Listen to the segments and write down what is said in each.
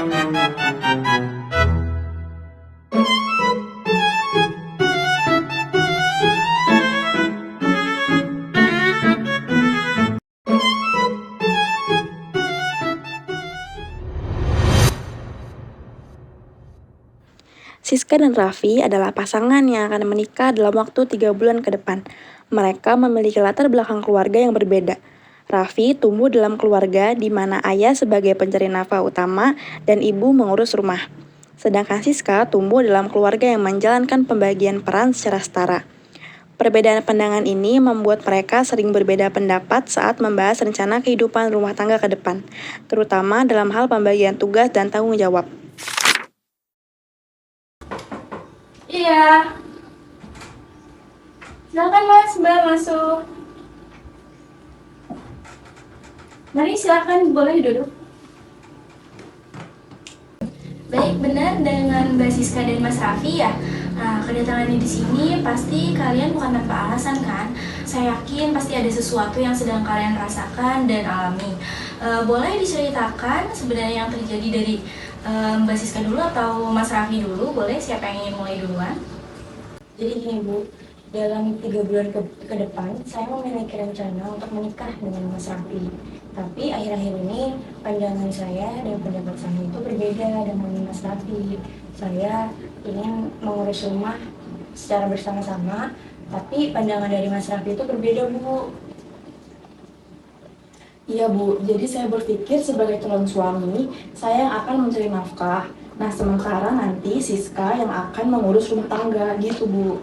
Siska dan Raffi adalah pasangan yang akan menikah dalam waktu 3 bulan ke depan. Mereka memiliki latar belakang keluarga yang berbeda. Raffi tumbuh dalam keluarga di mana ayah sebagai pencari nafkah utama dan ibu mengurus rumah. Sedangkan Siska tumbuh dalam keluarga yang menjalankan pembagian peran secara setara. Perbedaan pandangan ini membuat mereka sering berbeda pendapat saat membahas rencana kehidupan rumah tangga ke depan, terutama dalam hal pembagian tugas dan tanggung jawab. Iya. Silakan Mas, Mbak masuk. Mari silakan, boleh duduk. Baik, benar dengan Mbak Siska dan Mas Raffi ya. Nah, kedatangannya di sini pasti kalian bukan tanpa alasan kan? Saya yakin pasti ada sesuatu yang sedang kalian rasakan dan alami. Boleh diceritakan sebenarnya yang terjadi dari Mbak Siska dulu atau Mas Raffi dulu? Boleh, siapa yang ingin mulai duluan? Jadi gini Bu, dalam 3 bulan ke depan saya memiliki rencana untuk menikah dengan Mas Raffi. Tapi akhir-akhir ini pandangan saya dan pendapat saya itu berbeda dengan Mas Raffi. Saya ingin mengurus rumah secara bersama-sama, tapi pandangan dari Mas Raffi itu berbeda Bu. Iya Bu, jadi saya berpikir sebagai calon suami, saya yang akan mencari nafkah. Nah sementara nanti Siska yang akan mengurus rumah tangga gitu Bu.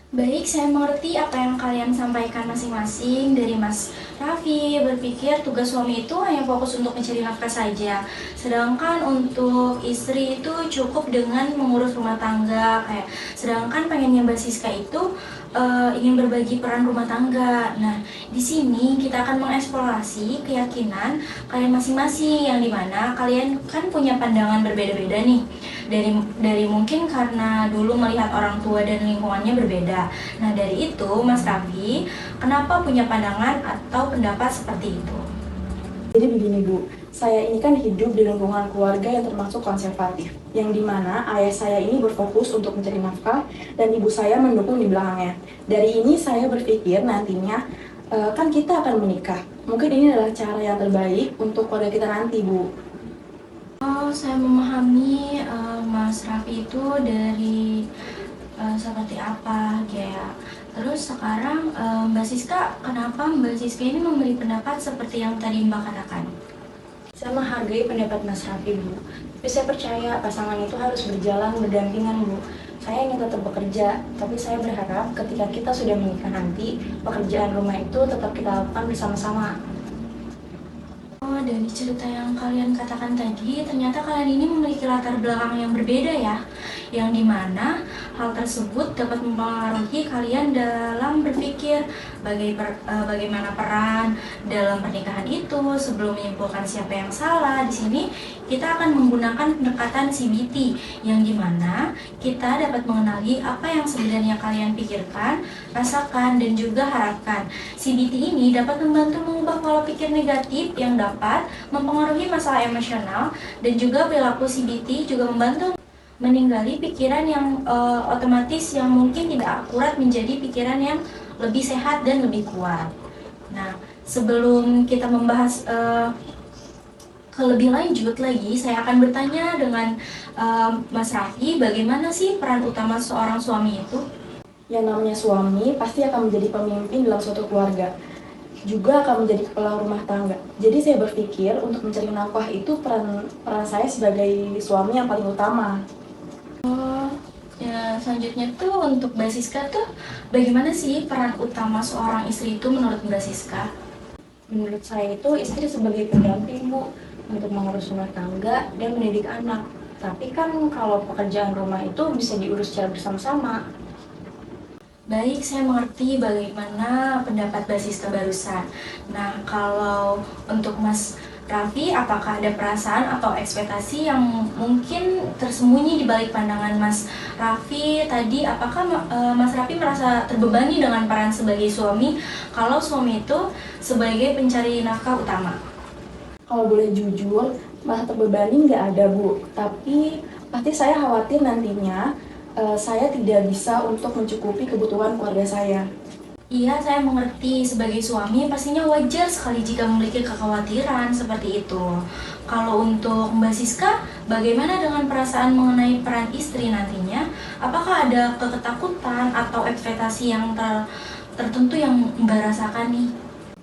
Baik, saya mengerti apa yang kalian sampaikan masing-masing. Dari Mas Raffi berpikir tugas suami itu hanya fokus untuk mencari nafkah saja, sedangkan untuk istri itu cukup dengan mengurus rumah tangga. Sedangkan pengennya Mbak Siska itu ingin berbagi peran rumah tangga. Nah, di sini kita akan mengeksplorasi keyakinan kalian masing-masing, yang dimana kalian kan punya pandangan berbeda-beda nih. Dari mungkin karena dulu melihat orang tua dan lingkungannya berbeda. Nah, dari itu Mas Raffi, kenapa punya pandangan atau pendapat seperti itu? Jadi begini Bu, saya ini kan hidup di lingkungan keluarga yang termasuk konservatif, yang dimana ayah saya ini berfokus untuk mencari nafkah dan ibu saya mendukung di belakangnya. Dari ini saya berpikir nantinya kan kita akan menikah, mungkin ini adalah cara yang terbaik untuk keluarga kita nanti Bu. Oh, saya memahami Mas Raffi itu dari seperti apa kayak. Terus sekarang Mbak Siska, kenapa Mbak Siska ini memberi pendapat seperti yang tadi Mbak katakan? Saya menghargai pendapat Mas Raffi Bu, tapi saya percaya pasangan itu harus berjalan berdampingan Bu. Saya ingin tetap bekerja, tapi saya berharap ketika kita sudah menikah nanti, pekerjaan rumah itu tetap kita lakukan bersama-sama. Oh, dari cerita yang kalian katakan tadi, ternyata kalian ini memiliki latar belakang yang berbeda ya, yang dimana hal tersebut dapat mempengaruhi kalian dalam berpikir bagaimana peran dalam pernikahan itu. Sebelum menyimpulkan siapa yang salah, di sini kita akan menggunakan pendekatan CBT, yang dimana kita dapat mengenali apa yang sebenarnya kalian pikirkan, rasakan, dan juga harapkan. CBT ini dapat membantu mengubah pola pikir negatif yang dapat mempengaruhi masalah emosional, dan juga perilaku CBT juga membantu meninggali pikiran yang otomatis yang mungkin tidak akurat menjadi pikiran yang lebih sehat dan lebih kuat. Nah, sebelum kita membahas lebih lanjut lagi, saya akan bertanya dengan Mas Raffi, bagaimana sih peran utama seorang suami itu? Yang namanya suami pasti akan menjadi pemimpin dalam suatu keluarga, juga akan menjadi kepala rumah tangga. Jadi saya berpikir untuk mencari nafkah itu peran saya sebagai suami yang paling utama. Oh, ya, selanjutnya tuh untuk Mbak Siska tuh, bagaimana sih peran utama seorang istri itu menurut Mbak Siska? Menurut saya itu istri sebagai pendamping Bu, untuk mengurus rumah tangga dan mendidik anak. Tapi kan kalau pekerjaan rumah itu bisa diurus secara bersama-sama. Baik, saya mengerti bagaimana pendapat Mbak Siska barusan. Nah, kalau untuk Mas Raffi, apakah ada perasaan atau ekspektasi yang mungkin tersembunyi di balik pandangan Mas Raffi tadi? Apakah Mas Raffi merasa terbebani dengan peran sebagai suami kalau suami itu sebagai pencari nafkah utama? Kalau boleh jujur, Merasa terbebani nggak ada Bu, tapi pasti saya khawatir nantinya saya tidak bisa untuk mencukupi kebutuhan keluarga saya. Iya, saya mengerti. Sebagai suami, pastinya wajar sekali jika memiliki kekhawatiran seperti itu. Kalau untuk Mbak Siska, bagaimana dengan perasaan mengenai peran istri nantinya? Apakah ada ketakutan atau ekspektasi yang tertentu yang Mbak rasakan nih?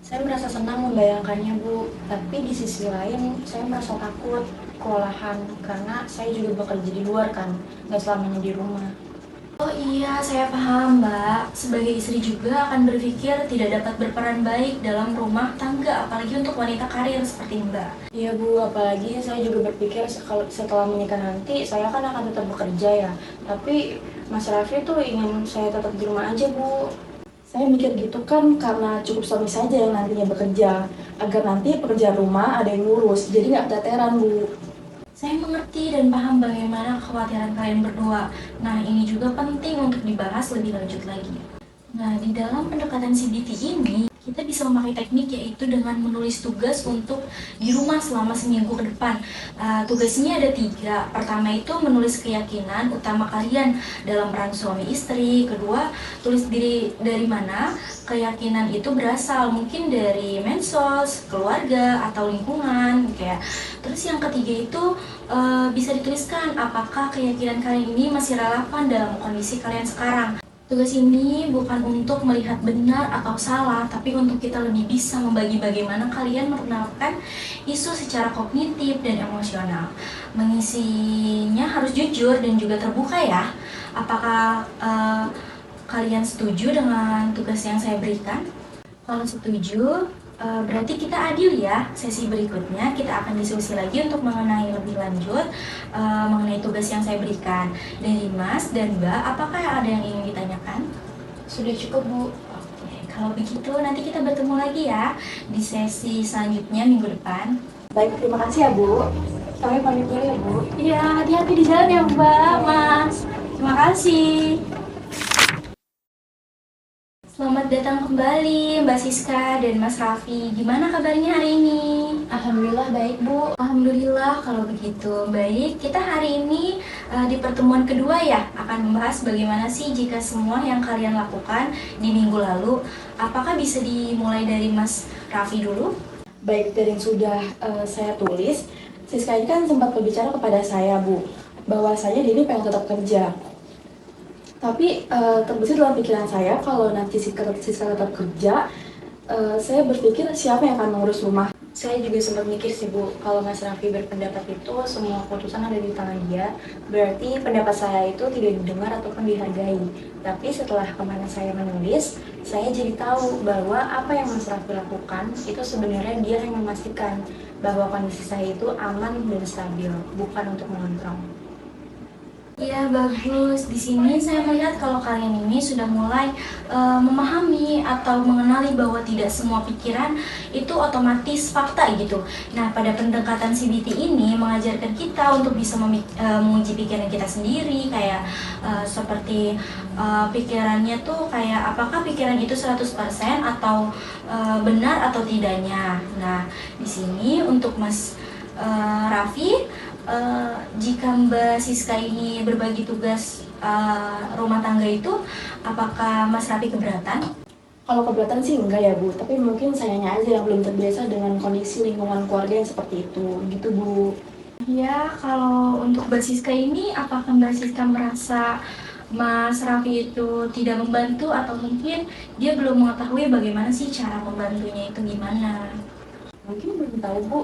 Saya merasa senang membayangkannya Bu, tapi di sisi lain saya merasa takut, kewalahan karena saya juga bekerja di luar kan, nggak selamanya di rumah. Oh iya, saya paham Mbak. Sebagai istri juga akan berpikir tidak dapat berperan baik dalam rumah tangga, apalagi untuk wanita karir seperti Mbak. Iya Bu, apalagi saya juga berpikir kalau setelah menikah nanti saya kan akan tetap bekerja ya. Tapi Mas Raffi tuh ingin saya tetap di rumah aja Bu. Saya mikir gitu kan karena cukup suami saja yang nantinya bekerja, agar nanti pekerjaan rumah ada yang ngurus, jadi nggak keteteran Bu. Saya mengerti dan paham bagaimana kekhawatiran kalian berdua. Nah, ini juga penting untuk dibahas lebih lanjut lagi. Nah, di dalam pendekatan CBT ini, kita bisa memakai teknik yaitu dengan menulis tugas untuk di rumah selama seminggu ke depan. Tugasnya ada 3. Pertama itu menulis keyakinan utama kalian dalam peran suami istri. Kedua, tulis dari mana keyakinan itu berasal. Mungkin dari medsos, keluarga, atau lingkungan. Kayak. Terus yang ketiga itu bisa dituliskan apakah keyakinan kalian ini masih relevan dalam kondisi kalian sekarang. Tugas ini bukan untuk melihat benar atau salah, tapi untuk kita lebih bisa membagi bagaimana kalian menerapkan isu secara kognitif dan emosional. Mengisinya harus jujur dan juga terbuka ya. Apakah kalian setuju dengan tugas yang saya berikan? Kalau setuju, berarti kita adil ya. Sesi berikutnya kita akan diskusi lagi untuk mengenai lebih lanjut mengenai tugas yang saya berikan. Dari Mas dan Mbak, apakah ada yang ingin ditanyakan? Sudah cukup Bu. Oke, kalau begitu nanti kita bertemu lagi ya di sesi selanjutnya minggu depan. Baik, terima kasih ya Bu. Kami pamit dulu ya Bu. Iya, hati-hati di jalan ya Mbak, Mas. Terima kasih. Selamat datang kembali Mbak Siska dan Mas Raffi. Gimana kabarnya hari ini? Alhamdulillah baik Bu. Alhamdulillah kalau begitu. Baik, kita hari ini di pertemuan kedua ya akan membahas bagaimana sih jika semua yang kalian lakukan di minggu lalu. Apakah bisa dimulai dari Mas Raffi dulu? Baik, dari yang sudah saya tulis, Siska ini kan sempat berbicara kepada saya Bu, bahwasanya dia ini pengen tetap kerja. Tapi terbesit dalam pikiran saya kalau nanti Siska tetap kerja, saya berpikir siapa yang akan mengurus rumah. Saya juga sempat mikir sih Bu, kalau Mas Raffi berpendapat itu semua keputusan ada di tangan dia, berarti pendapat saya itu tidak didengar ataupun dihargai. Tapi setelah kemarin saya menulis, saya jadi tahu bahwa apa yang Mas Raffi lakukan itu sebenarnya dia hanya memastikan bahwa kondisi saya itu aman dan stabil, bukan untuk mengontrol. Iya bagus. Di sini saya melihat kalau kalian ini sudah mulai memahami atau mengenali bahwa tidak semua pikiran itu otomatis fakta gitu. Nah, pada pendekatan CBT ini mengajarkan kita untuk bisa menguji pikiran kita sendiri kayak seperti pikirannya tuh kayak apakah pikiran itu 100% atau benar atau tidaknya. Nah, di sini untuk Mas Raffi, jika Mbak Siska ini berbagi tugas rumah tangga itu, apakah Mas Raffi keberatan? Kalau keberatan sih enggak ya Bu, tapi mungkin sayanya aja yang belum terbiasa dengan kondisi lingkungan keluarga yang seperti itu, gitu Bu. Ya, kalau untuk Mbak Siska ini, apakah Mbak Siska merasa Mas Raffi itu tidak membantu atau mungkin dia belum mengetahui bagaimana sih cara membantunya itu gimana? Mungkin belum tahu Bu.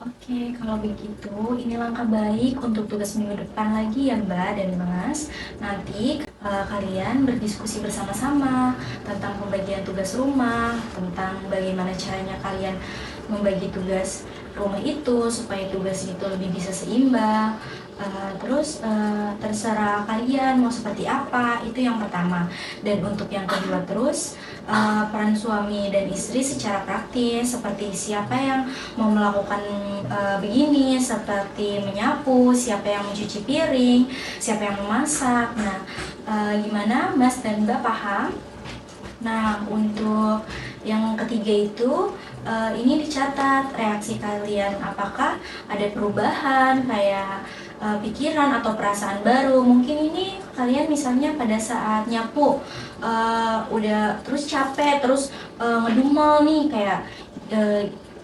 Oke, kalau begitu ini langkah baik untuk tugas minggu depan lagi ya Mbak dan Mas. Nanti kalian berdiskusi bersama-sama tentang pembagian tugas rumah, tentang bagaimana caranya kalian membagi tugas rumah itu supaya tugas itu lebih bisa seimbang. Terus terserah kalian mau seperti apa, itu yang pertama. Dan untuk yang kedua terus peran suami dan istri secara praktis seperti siapa yang mau melakukan begini, seperti menyapu, siapa yang mencuci piring, siapa yang memasak. Nah, gimana Mas dan Mbak paham? Nah, untuk yang ketiga itu ini dicatat reaksi kalian, apakah ada perubahan kayak pikiran atau perasaan baru. Mungkin ini kalian misalnya pada saat nyapu udah terus capek, terus ngedumel nih kayak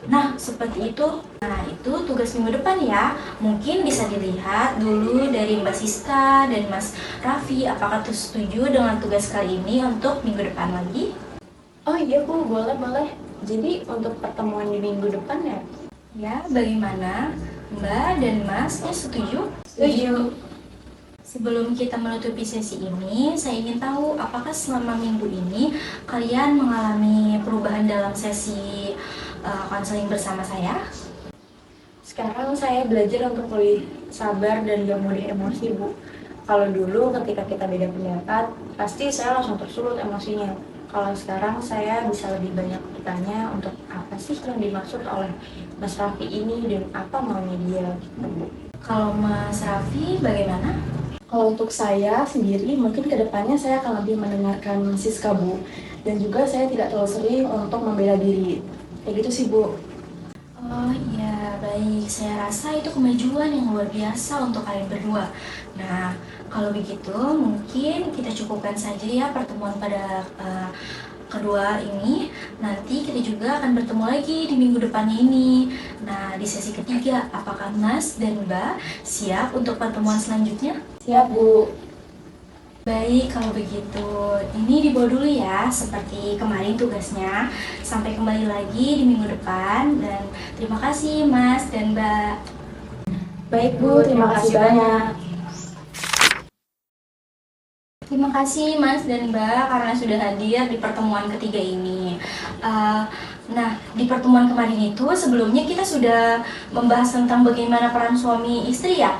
nah seperti itu. Nah itu tugas minggu depan ya. Mungkin bisa dilihat dulu dari Mbak Siska dan Mas Raffi, apakah tuh setuju dengan tugas kali ini untuk minggu depan lagi? Oh iya Bu, boleh. Jadi untuk pertemuan di minggu depan ya? Ya, bagaimana Mbak dan Mas? Setuju? Setuju. Sebelum kita menutupi sesi ini, saya ingin tahu apakah selama minggu ini kalian mengalami perubahan dalam sesi konseling bersama saya? Sekarang saya belajar untuk lebih sabar dan gak mudah emosi Bu. Kalau dulu ketika kita beda pendapat, pasti saya langsung tersulut emosinya. Kalau sekarang saya bisa lebih banyak bertanya untuk apa sih yang dimaksud oleh Mas Raffi ini dan apa maunya dia gitu Bu. Kalau Mas Raffi bagaimana? Kalau untuk saya sendiri, mungkin kedepannya saya akan lebih mendengarkan Siska, Bu. Dan juga saya tidak terlalu sering untuk membela diri. Kayak gitu sih, Bu. Oh iya, baik. Saya rasa itu kemajuan yang luar biasa untuk kalian berdua. Nah, kalau begitu mungkin kita cukupkan saja ya pertemuan pada kedua ini. Nanti kita juga akan bertemu lagi di minggu depannya ini. Nah, di sesi ketiga, apakah Mas dan Mbak siap untuk pertemuan selanjutnya? Siap, Bu. Baik, kalau begitu ini dibawa dulu ya, seperti kemarin tugasnya. Sampai kembali lagi di minggu depan, dan terima kasih Mas dan Mbak. Baik, Bu. Terima kasih banyak. Terima kasih Mas dan Mbak karena sudah hadir di pertemuan ketiga ini. Nah, di pertemuan kemarin itu sebelumnya kita sudah membahas tentang bagaimana peran suami istri ya.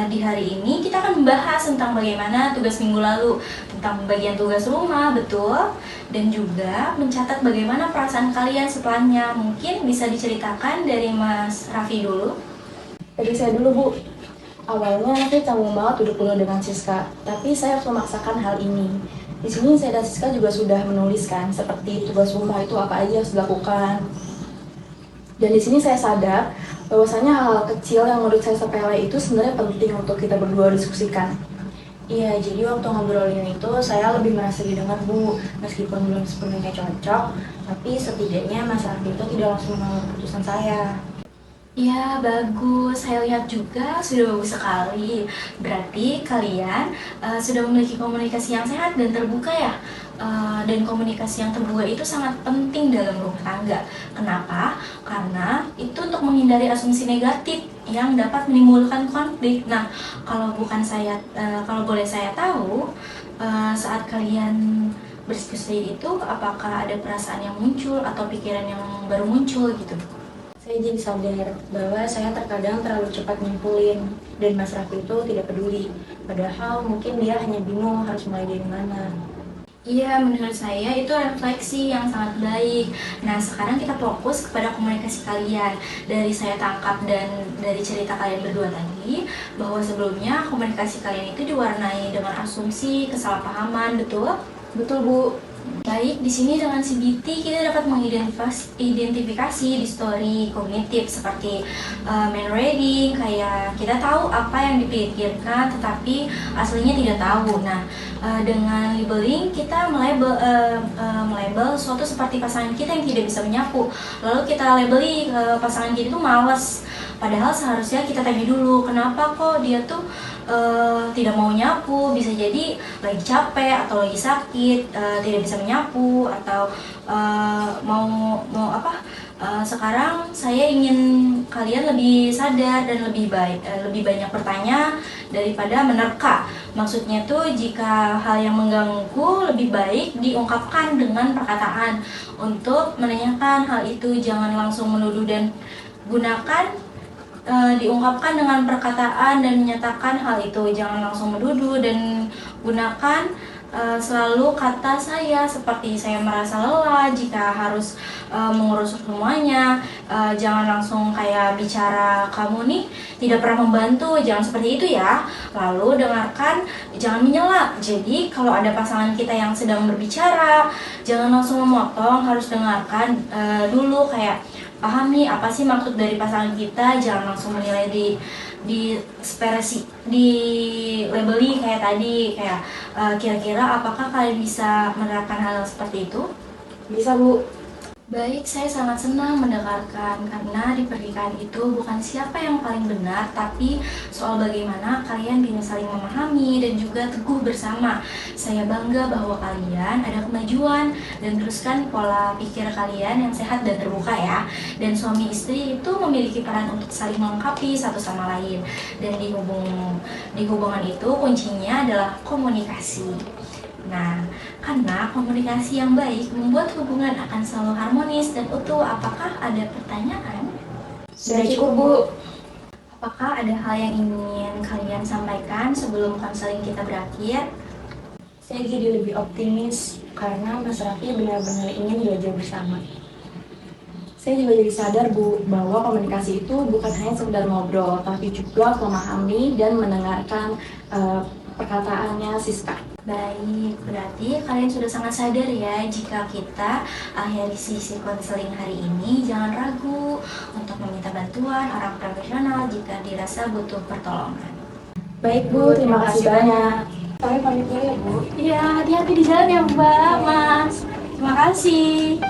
Di hari ini kita akan membahas tentang bagaimana tugas minggu lalu, tentang pembagian tugas rumah, betul? Dan juga mencatat bagaimana perasaan kalian setelahnya. Mungkin bisa diceritakan dari Mas Raffi dulu. Dari saya dulu, Bu. Awalnya saya canggung banget duduk dulu dengan Siska, tapi saya harus memaksakan hal ini. Di sini saya dan Siska juga sudah menuliskan seperti tugas rumah itu apa aja harus dilakukan. Dan di sini saya sadar bahwasanya hal-hal kecil yang menurut saya sepele itu sebenarnya penting untuk kita berdua diskusikan. Iya, jadi waktu ngobrolin itu saya lebih merasa didengar Bu. Meskipun belum sepenuhnya cocok, tapi setidaknya Mas Raffi itu tidak langsung menolak keputusan saya. Ya, bagus. Saya lihat juga sudah bagus sekali. Berarti kalian sudah memiliki komunikasi yang sehat dan terbuka ya. Dan komunikasi yang terbuka itu sangat penting dalam rumah tangga. Kenapa? Karena itu untuk menghindari asumsi negatif yang dapat menimbulkan konflik. Nah, kalau boleh saya tahu, saat kalian berdiskusi itu, apakah ada perasaan yang muncul atau pikiran yang baru muncul gitu? Saya jadi sadar bahwa saya terkadang terlalu cepat nyimpulin dan Mas Raffi itu tidak peduli. Padahal mungkin dia hanya bingung harus mulai dari mana. Iya, menurut saya itu refleksi yang sangat baik. Nah, sekarang kita fokus kepada komunikasi kalian. Dari saya tangkap dan dari cerita kalian berdua tadi, bahwa sebelumnya komunikasi kalian itu diwarnai dengan asumsi, kesalahpahaman, betul? Betul, Bu. Baik, di sini dengan CBT kita dapat mengidentifikasi di story kognitif seperti main reading, kayak kita tahu apa yang dipikirkan tetapi aslinya tidak tahu. Nah, dengan labeling kita melabel suatu seperti pasangan kita yang tidak bisa menyapu. Lalu kita labeli pasangan kita itu malas. Padahal seharusnya kita tanya dulu, kenapa kok dia tuh tidak mau nyapu, bisa jadi lagi capek atau lagi sakit, tidak bisa menyapu atau mau apa? Sekarang saya ingin kalian lebih sadar dan lebih banyak bertanya daripada menerka. Maksudnya tuh jika hal yang mengganggu lebih baik diungkapkan dengan perkataan. Untuk menanyakan hal itu jangan langsung menuduh dan gunakan diungkapkan dengan perkataan dan menyatakan hal itu. Jangan langsung menuduh dan gunakan selalu kata saya seperti saya merasa lelah jika harus mengurus semuanya. Jangan langsung kayak bicara kamu nih tidak pernah membantu, jangan seperti itu ya. Lalu dengarkan, jangan menyela. Jadi kalau ada pasangan kita yang sedang berbicara, jangan langsung memotong, harus dengarkan dulu, kayak pahami apa sih maksud dari pasangan kita. Jangan langsung menilai di labeli kayak tadi, kayak kira-kira apakah kalian bisa menerapkan hal seperti itu? Bisa, Bu. Baik, saya sangat senang mendengarkan, karena di pernikahan itu bukan siapa yang paling benar, tapi soal bagaimana kalian bisa saling memahami dan juga teguh bersama. Saya bangga bahwa kalian ada kemajuan dan teruskan pola pikir kalian yang sehat dan terbuka ya. Dan suami istri itu memiliki peran untuk saling melengkapi satu sama lain. Dan di hubungan itu kuncinya adalah komunikasi. Nah, karena komunikasi yang baik membuat hubungan akan selalu harmonis dan utuh. Apakah ada pertanyaan? Sudah cukup, Bu. Apakah ada hal yang ingin kalian sampaikan sebelum konseling kita berakhir? Saya jadi lebih optimis karena Mas Raffi benar-benar ingin belajar bersama. Saya juga jadi sadar, Bu, bahwa komunikasi itu bukan hanya sekedar ngobrol, tapi juga memahami dan mendengarkan perkataannya Siska. Baik, berarti kalian sudah sangat sadar ya jika kita akhiri sesi konseling hari ini. Jangan ragu untuk meminta bantuan orang profesional jika dirasa butuh pertolongan. Baik, Bu, terima kasih banyak. Saya pamit dulu ya, Bu. Iya, hati-hati di jalan ya Mbak, Mas. Terima kasih.